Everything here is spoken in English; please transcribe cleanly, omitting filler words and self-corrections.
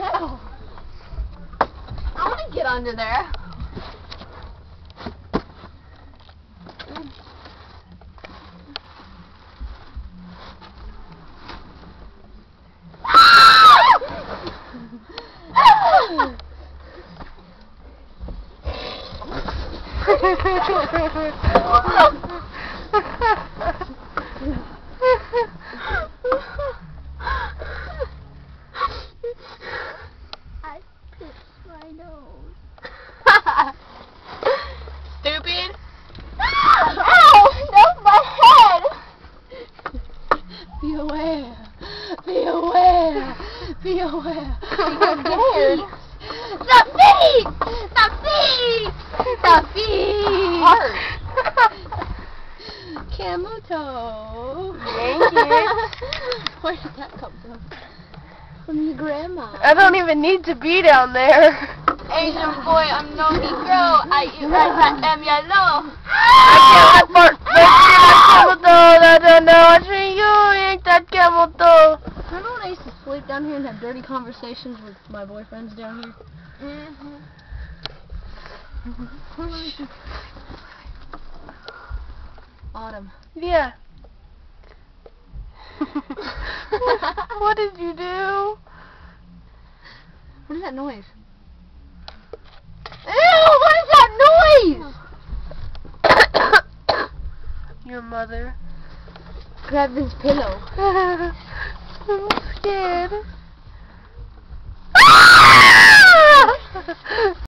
hell? I want to get under there. I pissed my nose. Stupid. Ow! That's my head! Be aware. Be aware. Be aware. I'm scared. The feet! The feet! The feet! Hard. Camuto. Thank you. Where did that come from? From your grandma. I don't even need to be down there. Asian boy, I'm no Negro. I eat rice, I am yellow. I can't fart. I don't know. I see you eat that camel toe. Remember when I used to sleep down here and have dirty conversations with my boyfriends down here? Autumn. Yeah. What did you do? What is that noise? Ew! What is that noise? Your mother. Grab this pillow. I'm scared.